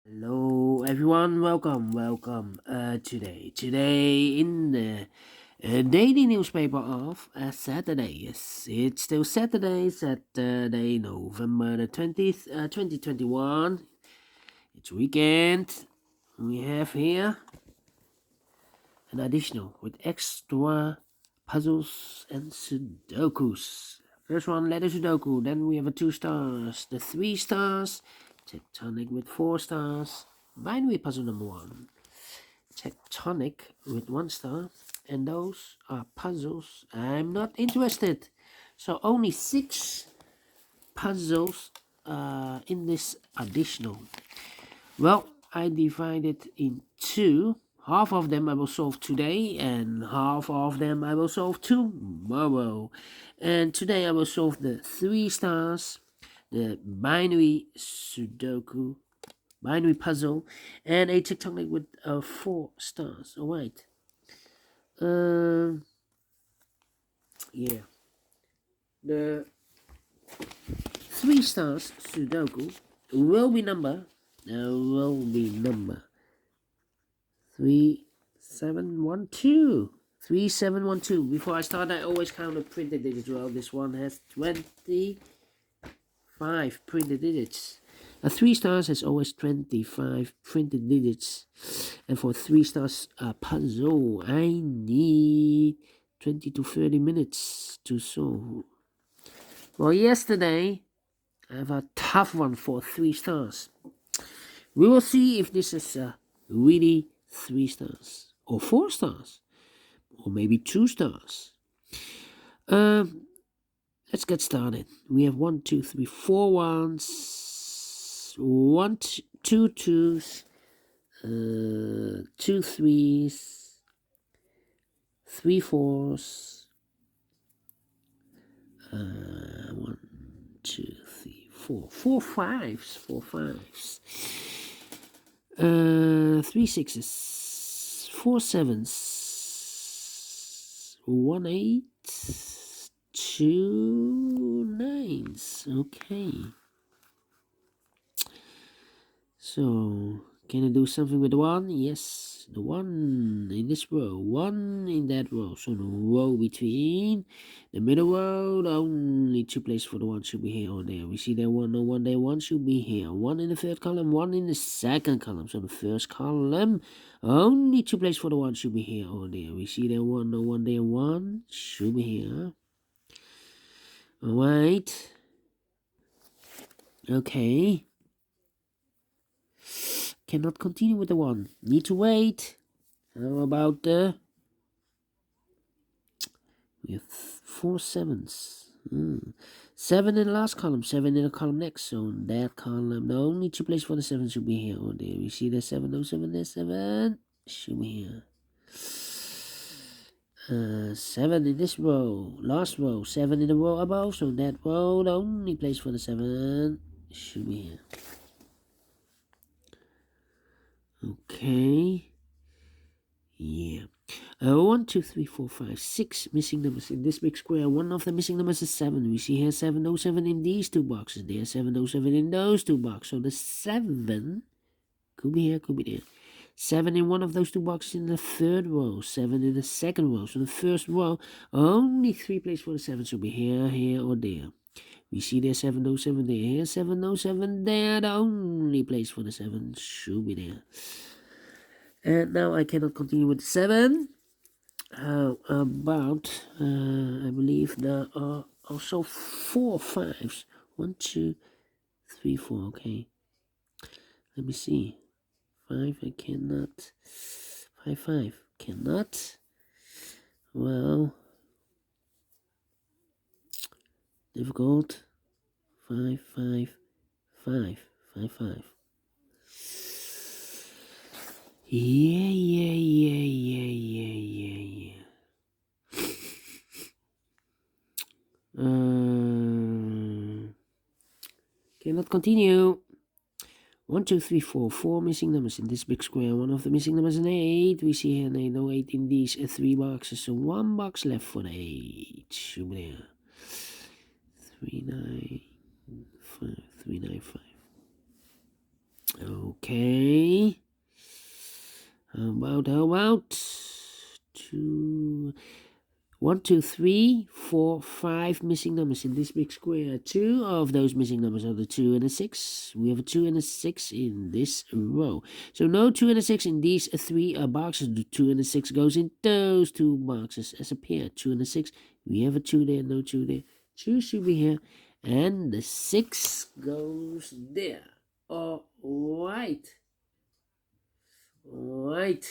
Hello everyone, welcome. Today in the daily newspaper of Saturday. Yes, it's still Saturday, November the 20th, 2021. It's weekend. We have here an additional with extra puzzles and Sudokus. First one, letter Sudoku. Then we have a 2 stars, the 3 stars, tectonic with 4 stars, binary puzzle number 1, tectonic with 1 star, and those are puzzles I'm not interested. So only 6 puzzles in this additional. Well, I divide it in two. Half of them I will solve today, and half of them I will solve tomorrow. And today I will solve the 3 stars, the binary Sudoku, binary puzzle, and a tectonic with 4 stars. All right. Yeah. The 3 stars Sudoku will be number 3712. 3712. Before I start, I always count the printed digits. Well, this one has 25 printed digits. A 3 stars has always 25 printed digits. And for 3 stars puzzle, I need 20 to 30 minutes to solve. Well, yesterday, I have a tough one for 3 stars. We will see if this is really 3 stars or 4 stars or maybe 2 stars. Let's get started. We have 1, 2, 3, 4 ones, 2 twos, 2 threes, 3 fours, 1, 2, 3, 4, 4 fives, 3 sixes, 4 sevens, 1 8, 2 nines. Okay. So, can I do something with the 1? Yes, the 1 in this row, 1 in that row. So the row between the middle row, the only 2 places for the 1 should be here or there. We see there 1, no 1 there, 1 should be here. 1 in the third column, 1 in the second column. So the first column, only 2 places for the 1 should be here or there. We see there 1, no 1 there, 1 should be here. Alright. Okay. Cannot continue with the 1. Need to wait. How about the... We have 4 sevens. 7 in the last column, 7 in the column next. So in that column, the only 2 places for the 7 should be here or there. We see the 7, no 7, there's 7. Should be here. 7 in this row, last row, 7 in the row above. So in that row, the only place for the 7 should be here. Okay. Yeah. 1, 2, 3, 4, 5, 6 missing numbers in this big square. One of the missing numbers is 7. We see here 707 in these 2 boxes. There's 707 in those 2 boxes. So the 7 could be here, could be there. 7 in one of those 2 boxes in the third row. 7 in the second row. So the first row, only 3 places for the 7 should be here, here, or there. We see there's 707 there. Here 707 there. The only place for the 7 should be there. And now I cannot continue with 7. How about, I believe there are also 4 fives. 1, 2, 3, 4. Okay. Let me see. 5, I cannot. 5, 5. Cannot. Well, difficult. 5, 5, 5, 5, 5. Yeah. Cannot continue. 1, 2, 3, 4. 4 missing numbers in this big square. One of the missing numbers is an 8. We see here an 8. No 8 in these 3 boxes. So 1 box left for the 8. Should be there. 3, 9, 5. 3, 9, 5. Okay. How about 2, 1, 2, 3, 4, 5 missing numbers in this big square. 2 of those missing numbers are the 2 and the 6. We have a 2 and a 6 in this row. So no 2 and a 6 in these 3 boxes. The 2 and the 6 goes in those 2 boxes as a pair. 2 and a 6. We have a 2 there, no 2 there. 2 should be here. And the 6 goes there. All right. All right.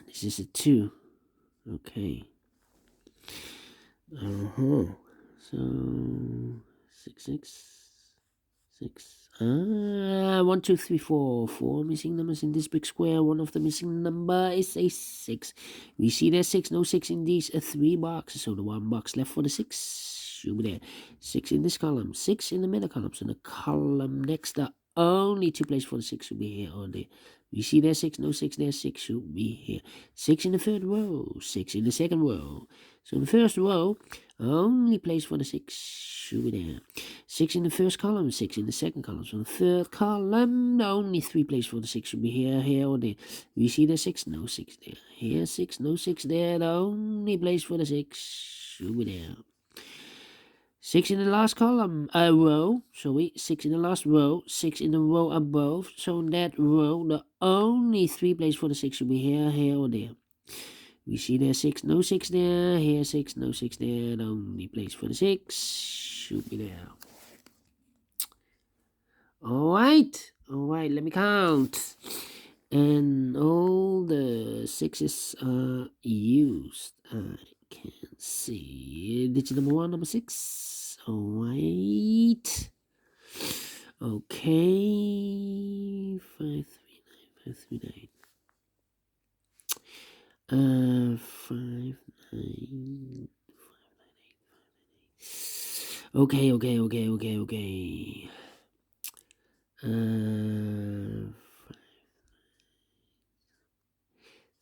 This is a 2. Okay. So 6, 6. 1, 2, 3, 4. 4 missing numbers in this big square. One of the missing number is a 6. We see there's 6, no 6 in these 3 boxes. So the 1 box left for the 6 should be there. 6 in this column, 6 in the middle column. So the column next, the only 2 places for the 6 should be here or there. We see there's 6, no 6 there. 6 should be here. 6 in the third row, 6 in the second row. So in the first row, only place for the 6 should be there. 6 in the first column, 6 in the second column. So the third column, only 3 places for the 6 should be here or there. We see the 6, no 6 there. Here 6, no 6 there. The only place for the 6 should be there. 6 in the last column, row, sorry, 6 in the last row, 6 in the row above. So in that row, the only 3 places for the 6 should be here or there. We see there 6, no 6 there. Here 6, no 6 there. The only place for the 6 should be there. Alright, let me count. And all the 6s are used. I can see digit number 1, number 6. Alright. Okay. 539, 539. 5, 9. Okay.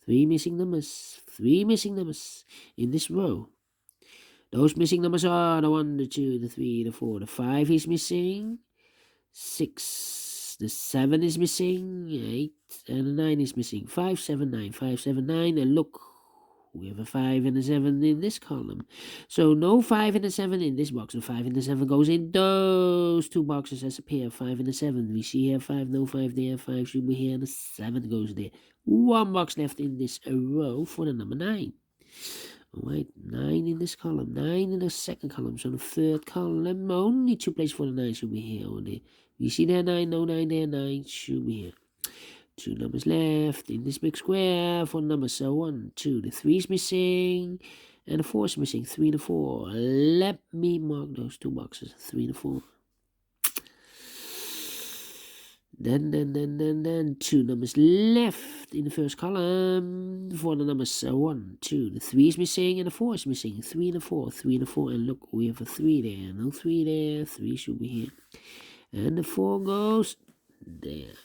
3 missing numbers. 3 missing numbers in this row. Those missing numbers are the 1, the 2, the 3, the 4, the 5 is missing. 6. The 7 is missing. 8 and the 9 is missing. 5, 7, 9. 5, 7, 9. And look, we have a 5 and a 7 in this column. So no 5 and a 7 in this box. The 5 and the 7 goes in those 2 boxes as a pair. 5 and a 7. We see here 5, no 5 there. 5 should be here and the 7 goes there. 1 box left in this row for the number 9. Alright, 9 in this column, 9 in the second column. So the third column, only 2 places for the 9 should be here or there. You see there 9, no 9 there, 9 should be here. 2 numbers left in this big square for the numbers. So 1, 2, the 3 is missing, and the 4 is missing. 3 and the 4. Let me mark those 2 boxes, 3 and the 4. Then 2 numbers left in the first column for the numbers 1, 2. The 3 is missing and the 4 is missing. 3 and the 4, 3 and the 4. And look, we have a 3 there. No 3 there. 3 should be here. And the 4 goes there.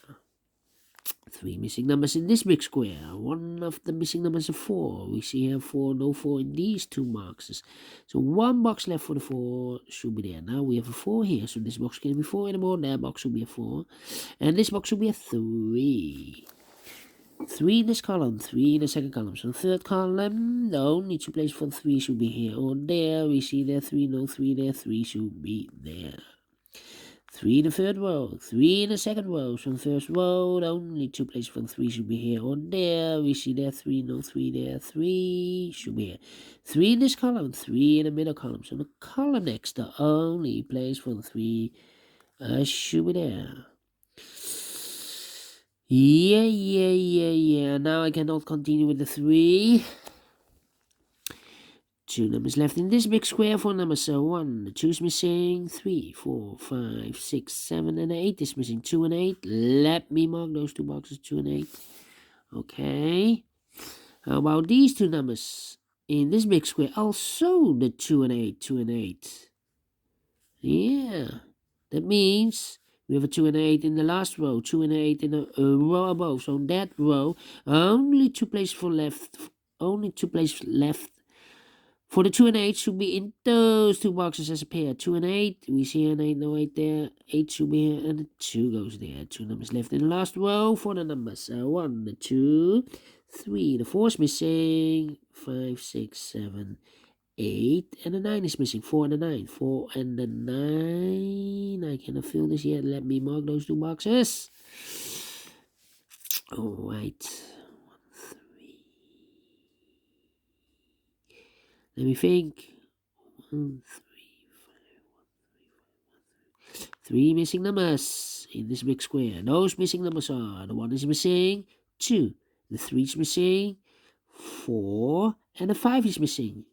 3 missing numbers in this big square. One of the missing numbers is 4. We see here 4, no 4 in these 2 boxes. So 1 box left for the 4 should be there. Now we have a 4 here. So this box can't be 4 anymore. That box should be a 4. And this box should be a 3. 3 in this column, 3 in the second column. So the third column, the only 2 places for the 3 should be here or there. We see there 3, no 3 there. 3 should be there. 3 in the third row, 3 in the second row. So in the first row, the only 2 places for the 3 should be here or there. We see there 3, no 3 there. 3 should be here. 3 in this column, 3 in the middle column. So the column next, the only place for the 3 should be there. Yeah. Now I cannot continue with the 3. 2 numbers left in this big square for numbers 1. The 2 is missing. 3, 4, 5, 6, 7, and 8 is missing. 2 and 8. Let me mark those 2 boxes, 2 and 8. Okay. How about these 2 numbers in this big square? Also the 2 and 8. 2 and 8. Yeah. That means we have a 2 and 8 in the last row. 2 and 8 in the row above. So in that row, only 2 places left. Only 2 places left For the 2 and 8 should be in those two boxes as a pair. 2 and 8. We see an 8, no 8 there. 8 should be here, and the 2 goes there. 2 numbers left in the last row for the numbers. 1, the 2, 3. The 4 is missing. 5, 6, 7, 8. And the 9 is missing. 4 and the 9. 4 and the 9. I cannot fill this yet. Let me mark those two boxes. Alright. Let me think. 1, 3 missing numbers in this big square. Those missing numbers are: the 1 is missing, 2, the 3 is missing, 4, and the 5 is missing.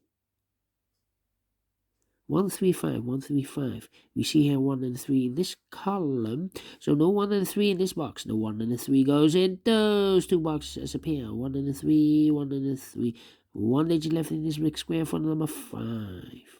1, 3, 5, 1, 3, 5. We see here 1 and 3 in this column. So no 1 and 3 in this box. The 1 and the 3 goes in those two boxes as a pair. 1 and the 3, 1 and the 3. 1 digit left in this big square for number 5.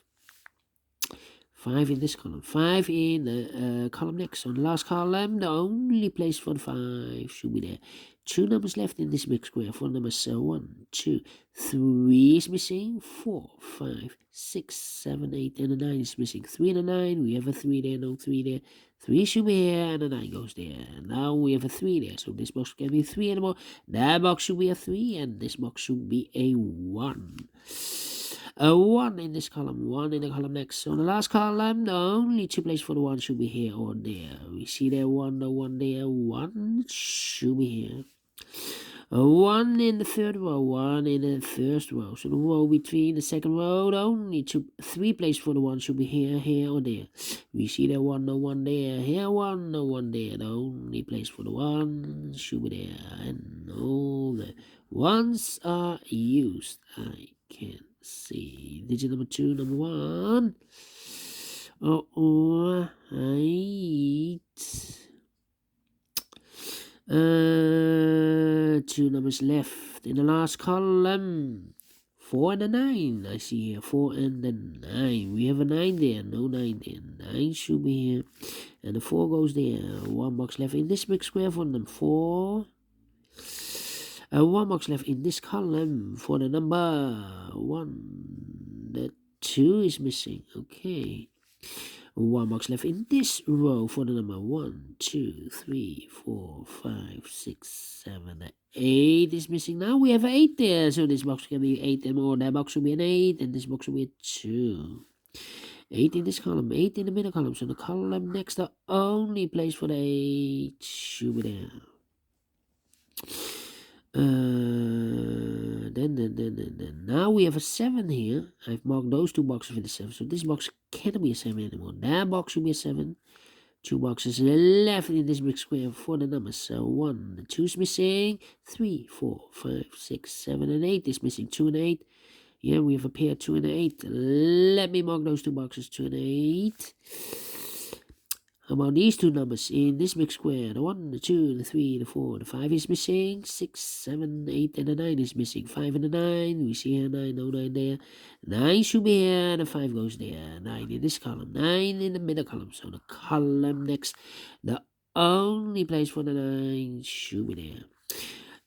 5 in this column. 5 in the column next. On the last column, the only place for the 5 should be there. 2 numbers left in this big square for numbers 1, 2, 3 is missing. 4, 5, 6, 7, 8, and the 9 is missing. 3 and a 9. We have a 3 there, no 3 there. 3 should be here, and the 9 goes there. Now we have a 3 there, so this box can be 3 anymore. That box should be a 3, and this box should be a 1. A 1 in this column, 1 in the column next. So on the last column, the only two places for the 1 should be here or there. We see there 1, the 1 there, 1 should be here. A 1 in the third row, 1 in the first row. So the row between the second row, the only 3 places for the 1 should be here, here, or there. We see there 1, the 1 there, here 1, the 1 there. The only place for the 1 should be there. And all the 1s are used. I can see. Digit number 2, number 1. Alright. 2 numbers left in the last column. 4 and a 9. I see here 4 and the 9. We have a 9 there. No 9 there. 9 should be here. And the 4 goes there. 1 box left in this big square for number 4. 1 box left in this column for the number 1. The 2 is missing. Okay. 1 box left in this row for the number 1, 2, 3, 4, 5, 6, 7, 8 is missing. Now we have 8 there, so this box can be 8 and more. That box will be an 8, and this box will be a 2. 8 in this column, 8 in the middle column. So the column next, the only place for the 8 should be there. Then now we have a 7 here. I've marked those two boxes with a 7, so this box cannot be a 7 anymore. That box should be a 7. 2 boxes left in this big square for the numbers. So 1, the 2 is missing. 3, 4, 5, 6, 7, and 8 is missing. 2 and 8. Yeah, we have a pair 2 and 8. Let me mark those two boxes, 2 and 8. How about these two numbers in this big square? The 1, the 2, the 3, the 4, the 5 is missing. 6, 7, 8, and the 9 is missing. 5 and the 9. We see here 9, no 9 there. 9 should be here, and the 5 goes there. 9 in this column. 9 in the middle column. So the column next, the only place for the 9 should be there.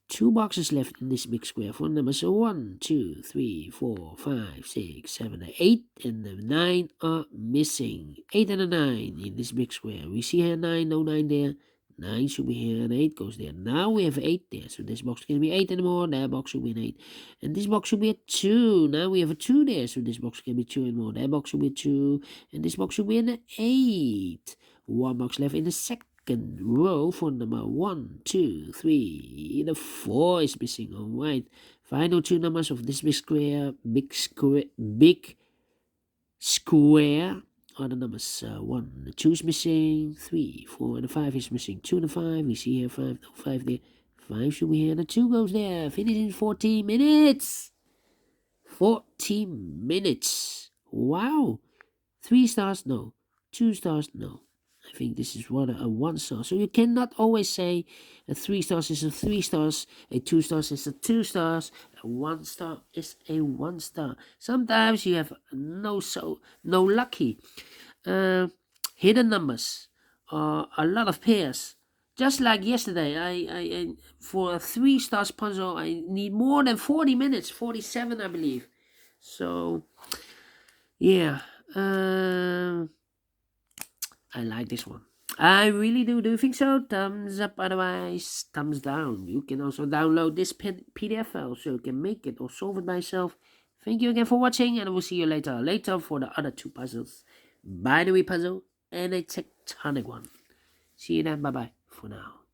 2 boxes left in this big square for numbers 1, 2, 3, 4, 5, 6, 7, 8, and the 9 are missing. 8 and a 9 in this big square. We see here 9, no 9 there. 9 should be here, and 8 goes there. Now we have 8 there, so this box can be 8 anymore. That box should be an 8. And this box should be a 2. Now we have a 2 there, so this box can be 2 anymore. That box should be a 2. And this box should be an 8. 1 box left in the second row for number 1, 2, 3. The 4 is missing. All right. Final 2 numbers of this big square are the numbers 1, the 2 is missing. 3, 4, and the 5 is missing. 2 and the 5. We see here 5, no 5 there. 5 should be here. The 2 goes there. Finish in 14 minutes. 14 minutes. Wow. 3 stars? No. 2 stars? No. I think this is what a 1 star. So you cannot always say a 3 stars is a 3 stars, a 2 stars is a 2 stars, a 1 star is a 1 star. Sometimes you have no lucky hidden numbers or a lot of pairs. Just like yesterday, I for a 3 stars puzzle, I need more than 40 minutes, 47 I believe. So yeah, I like this one. I really do. Do you think so? Thumbs up, otherwise thumbs down. You can also download this PDF file so you can make it or solve it by yourself. Thank you again for watching, and I will see you later for the other two puzzles. Binary puzzle and a tectonic one. See you then. Bye bye for now.